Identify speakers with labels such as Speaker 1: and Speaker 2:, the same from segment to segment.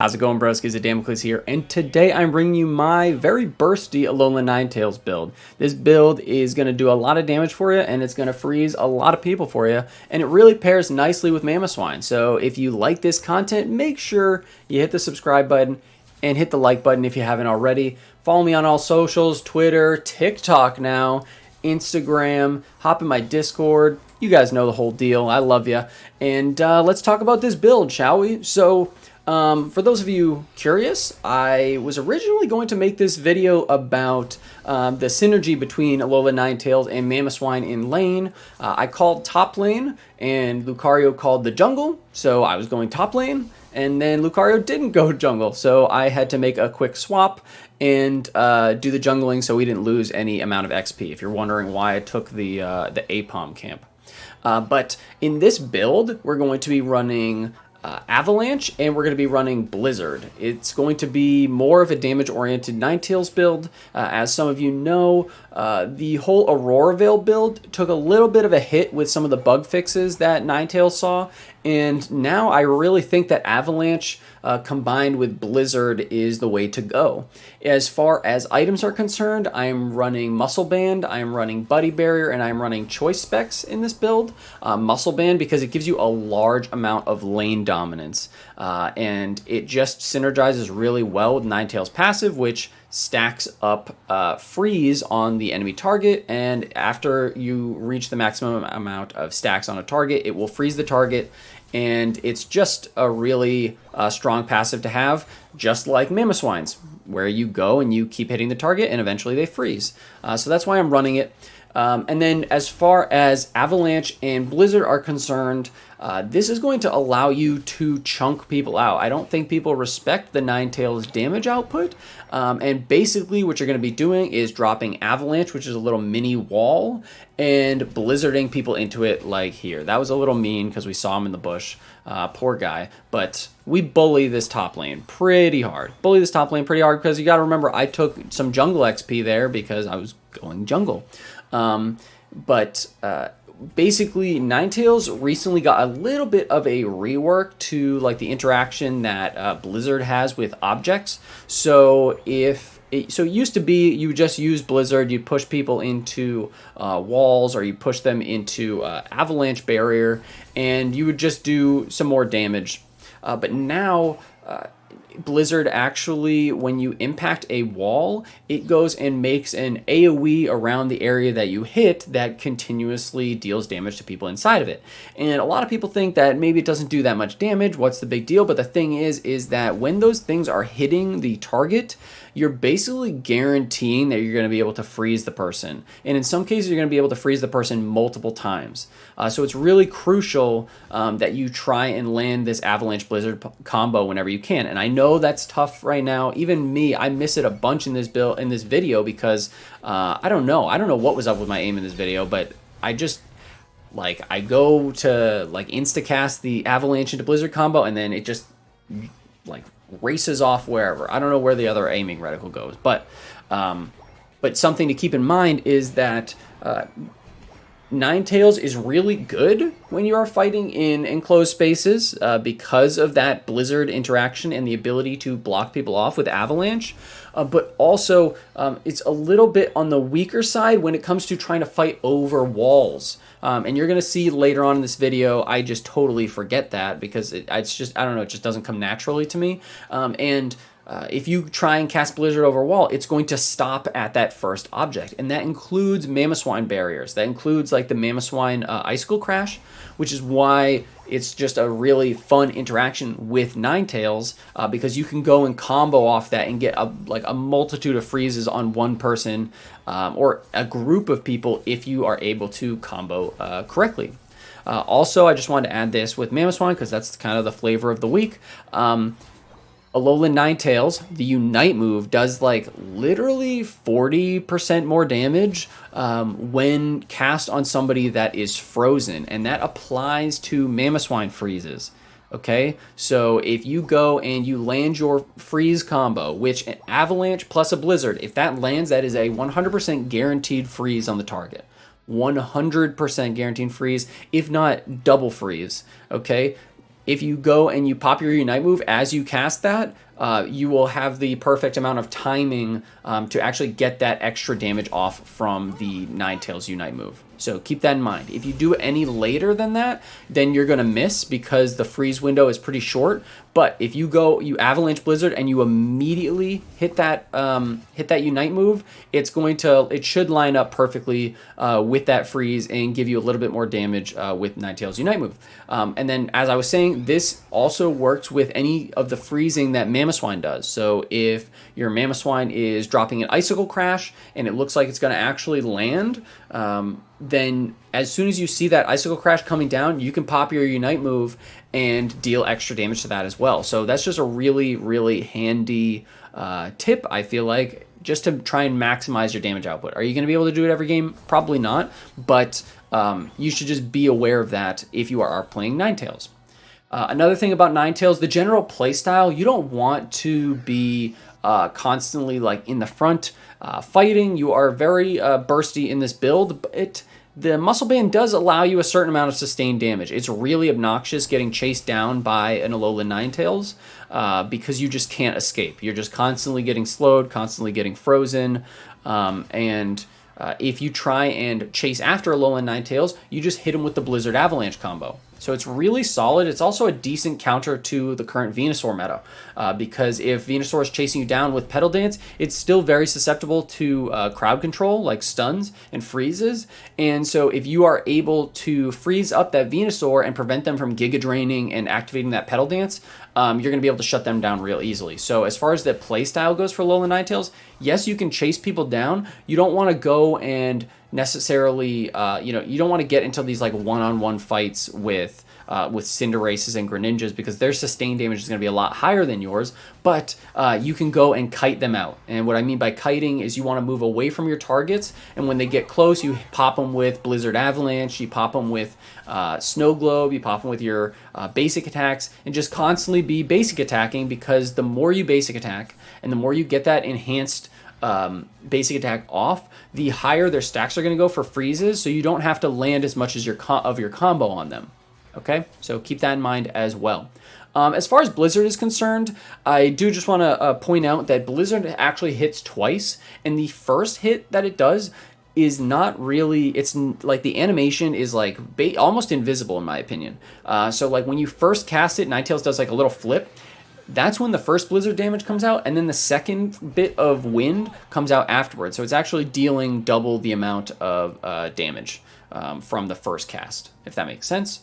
Speaker 1: How's it going, broskies? Damocles here, and today I'm bringing you my very bursty Alolan Ninetales build. This build is going to do a lot of damage for you, and it's going to freeze a lot of people for you, and it really pairs nicely with Mamoswine. So if you like this content, make sure you hit the subscribe button and hit the like button if you haven't already. Follow me on all socials, Twitter, TikTok now, Instagram, hop in my Discord. You guys know the whole deal. I love you. And let's talk about this build, shall we? So for those of you curious, I was originally going to make this video about the synergy between Alolan Ninetales and Mamoswine in lane. I called top lane, and Lucario called the jungle, so I was going top lane, and then Lucario didn't go jungle, so I had to make a quick swap and do the jungling so we didn't lose any amount of XP, if you're wondering why I took the APOM camp. But in this build, we're going to be running Avalanche, and we're going to be running Blizzard. It's going to be more of a damage-oriented Ninetales build. As some of you know, the whole Aurora Veil build took a little bit of a hit with some of the bug fixes that Ninetales saw, and now I really think that Avalanche combined with Blizzard is the way to go. As far as items are concerned, I'm running Muscle Band, I'm running Buddy Barrier, and I'm running Choice Specs in this build. Muscle Band because it gives you a large amount of lane dominance, and it just synergizes really well with Ninetales passive, which stacks up freeze on the enemy target, and after you reach the maximum amount of stacks on a target, it will freeze the target, and it's just a really strong passive to have, just like Mamoswine's, where you go and you keep hitting the target and eventually they freeze. So that's why I'm running it. And then as far as Avalanche and Blizzard are concerned, this is going to allow you to chunk people out. I don't think people respect the Ninetales damage output. And basically what you're going to be doing is dropping Avalanche, which is a little mini wall, and blizzarding people into it like here. That was a little mean because we saw him in the bush. Poor guy. But we bully this top lane pretty hard. Because you got to remember, I took some jungle XP there because I was going jungle. Basically, Ninetales recently got a little bit of a rework to like the interaction that Blizzard has with objects. So it used to be you just use Blizzard, you push people into walls, or you push them into avalanche barrier, and you would just do some more damage. But now Blizzard actually, when you impact a wall, it goes and makes an AoE around the area that you hit that continuously deals damage to people inside of it. And a lot of people think that maybe it doesn't do that much damage, what's the big deal? But the thing is that when those things are hitting the target, you're basically guaranteeing that you're going to be able to freeze the person. And in some cases, you're going to be able to freeze the person multiple times. So it's really crucial that you try and land this Avalanche Blizzard combo whenever you can. And I know that's tough right now. Even me, I miss it a bunch in this video because I don't know what was up with my aim in this video, but I just I go to instacast the Avalanche into Blizzard combo, and then it just races off wherever. I don't know where the other aiming reticle goes, but something to keep in mind is that Ninetales is really good when you are fighting in enclosed spaces because of that Blizzard interaction and the ability to block people off with Avalanche. But also, it's a little bit on the weaker side when it comes to trying to fight over walls. And you're going to see later on in this video, I just totally forget that because it's just, I don't know, it just doesn't come naturally to me. If you try and cast Blizzard over a wall, it's going to stop at that first object. And that includes Mamoswine barriers. That includes the Mamoswine Icicle Crash, which is why it's just a really fun interaction with Ninetales because you can go and combo off that and get a multitude of freezes on one person or a group of people if you are able to combo correctly. Also, I just wanted to add this with Mamoswine because that's kind of the flavor of the week. Alolan Ninetales, the Unite move, does literally 40% more damage when cast on somebody that is frozen, and that applies to Mamoswine freezes. Okay, so if you go and you land your freeze combo, which an Avalanche plus a Blizzard, if that lands, that is a 100% guaranteed freeze on the target. 100% guaranteed freeze, if not double freeze. Okay, if you go and you pop your Unite move as you cast that, you will have the perfect amount of timing to actually get that extra damage off from the Ninetails Unite move. So keep that in mind. If you do it any later than that, then you're going to miss because the freeze window is pretty short. But if you go, you Avalanche Blizzard and you immediately hit that Unite move, it should line up perfectly with that freeze and give you a little bit more damage with Ninetails Unite move. And then, as I was saying, this also works with any of the freezing that Mamoswine does. So if your Mamoswine is dropping an Icicle Crash and it looks like it's going to actually land, then as soon as you see that Icicle Crash coming down, you can pop your Unite move and deal extra damage to that as well. So that's just a really, really handy tip, I feel like, just to try and maximize your damage output. Are you going to be able to do it every game? Probably not, but you should just be aware of that if you are playing Ninetales. Another thing about Ninetales, the general playstyle, you don't want to be constantly like in the front fighting. You are very bursty in this build, but the Muscle Band does allow you a certain amount of sustained damage. It's really obnoxious getting chased down by an Alolan Ninetales because you just can't escape. You're just constantly getting slowed, constantly getting frozen, and if you try and chase after Alolan Ninetales, you just hit him with the Blizzard Avalanche combo. So it's really solid. It's also a decent counter to the current Venusaur meta, because if Venusaur is chasing you down with Petal Dance, it's still very susceptible to crowd control, like stuns and freezes. And so if you are able to freeze up that Venusaur and prevent them from Giga Draining and activating that Petal Dance, you're going to be able to shut them down real easily. So as far as the playstyle goes for Alolan Ninetales, yes, you can chase people down. You don't want to go and necessarily, you don't want to get into these like one-on-one fights with Cinderaces and Greninjas because their sustained damage is going to be a lot higher than yours, but you can go and kite them out. And what I mean by kiting is you want to move away from your targets, and when they get close, you pop them with Blizzard Avalanche, you pop them with Snow Globe, you pop them with your basic attacks, and just constantly be basic attacking, because the more you basic attack and the more you get that enhanced basic attack off, the higher their stacks are going to go for freezes, so you don't have to land as much as your combo on them. Okay, so keep that in mind as well. As far as Blizzard is concerned, I do just want to point out that Blizzard actually hits twice, and the first hit that it does is not really, it's like the animation is like almost invisible in my opinion. So like when you first cast it, Ninetales does like a little flip. That's when the first Blizzard damage comes out, and then the second bit of wind comes out afterwards. So it's actually dealing double the amount of damage from the first cast, if that makes sense.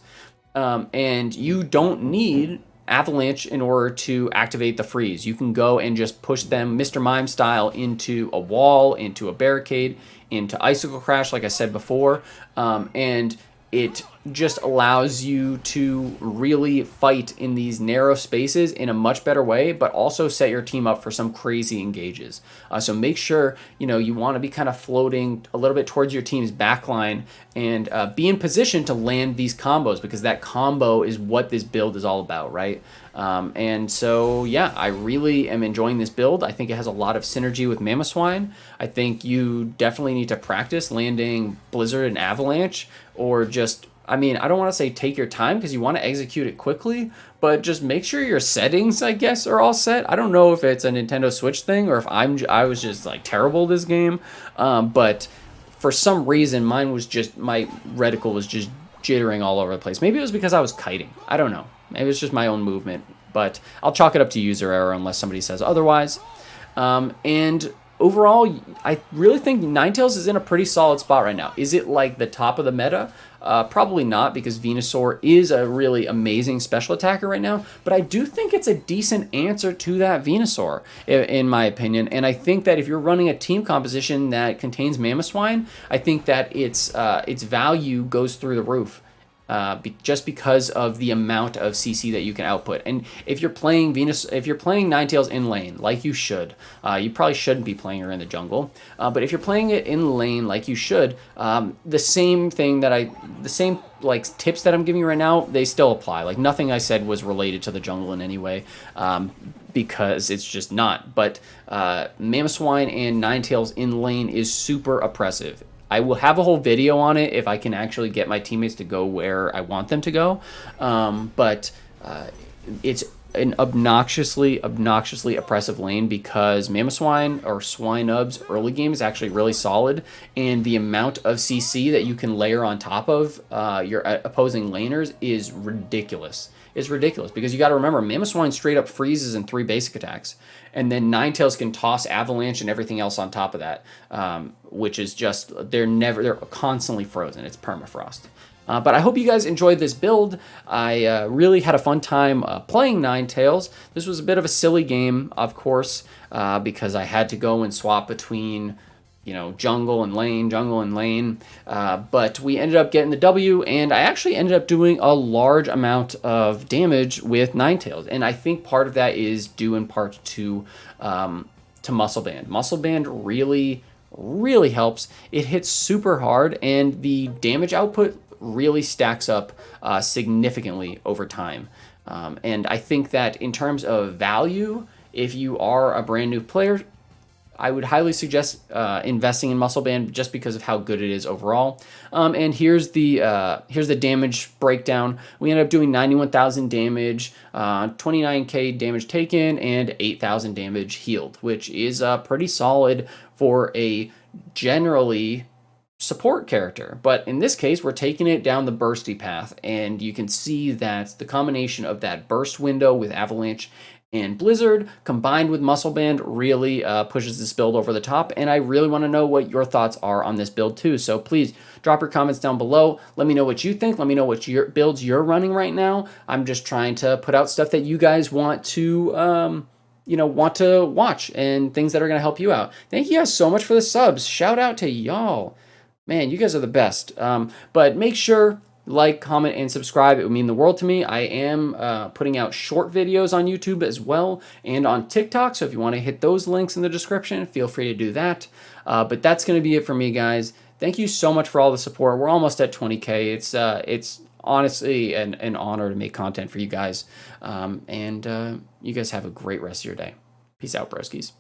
Speaker 1: And you don't need Avalanche in order to activate the freeze. You can go and just push them Mr. Mime style into a wall, into a barricade, into Icicle Crash, like I said before, and it just allows you to really fight in these narrow spaces in a much better way, but also set your team up for some crazy engages. So make sure, you want to be kind of floating a little bit towards your team's backline and be in position to land these combos, because that combo is what this build is all about, right? And so, yeah, I really am enjoying this build. I think it has a lot of synergy with Mamoswine. I think you definitely need to practice landing Blizzard and Avalanche, or just, I don't want to say take your time, because you want to execute it quickly, but just make sure your settings, I guess, are all set. I don't know if it's a Nintendo Switch thing or if I was just like terrible this game, but for some reason my reticle was just jittering all over the place. Maybe it was because I was kiting. I don't know. Maybe it's just my own movement, but I'll chalk it up to user error unless somebody says otherwise. And overall, I really think Ninetales is in a pretty solid spot right now. Is it like the top of the meta? Probably not, because Venusaur is a really amazing special attacker right now, but I do think it's a decent answer to that Venusaur, in my opinion. And I think that if you're running a team composition that contains Mamoswine, I think that its value goes through the roof. Just because of the amount of CC that you can output. And if you're playing Ninetales in lane, like you should, you probably shouldn't be playing her in the jungle, but if you're playing it in lane like you should, the same like tips that I'm giving you right now, they still apply. Like nothing I said was related to the jungle in any way, because it's just not. But Mamoswine and Ninetales in lane is super oppressive. I will have a whole video on it if I can actually get my teammates to go where I want them to go. But It's an obnoxiously oppressive lane because Mamoswine or Swinub's early game is actually really solid, and the amount of CC that you can layer on top of your opposing laners is ridiculous. It's ridiculous because you got to remember Mamoswine straight up freezes in 3 basic attacks, and then Ninetales can toss avalanche and everything else on top of that, which is just they're constantly frozen. It's permafrost. But I hope you guys enjoyed this build. I really had a fun time playing Ninetales. This was a bit of a silly game, of course, because I had to go and swap between, jungle and lane. But we ended up getting the W, and I actually ended up doing a large amount of damage with Ninetales. And I think part of that is due in part to Muscle Band. Muscle Band really helps. It hits super hard, and the damage output really stacks up significantly over time. And I think that in terms of value, if you are a brand new player, I would highly suggest investing in Muscle Band just because of how good it is overall. And here's the damage breakdown. We ended up doing 91,000 damage, 29k damage taken, and 8,000 damage healed, which is pretty solid for a generally support character. But in this case, we're taking it down the bursty path, and you can see that the combination of that burst window with avalanche and blizzard combined with muscle band really pushes this build over the top, and I really want to know what your thoughts are on this build too. So please drop your comments down below. Let me know what you think. Let me know what builds you're running right now. I'm just trying to put out stuff that you guys want to want to watch, and things that are going to help you out. Thank you guys so much for the subs. Shout out to y'all. Man, you guys are the best. But make sure, like, comment, and subscribe. It would mean the world to me. I am putting out short videos on YouTube as well and on TikTok. So if you want to hit those links in the description, feel free to do that. But that's going to be it for me, guys. Thank you so much for all the support. We're almost at 20K. It's honestly an honor to make content for you guys. You guys have a great rest of your day. Peace out, broskies.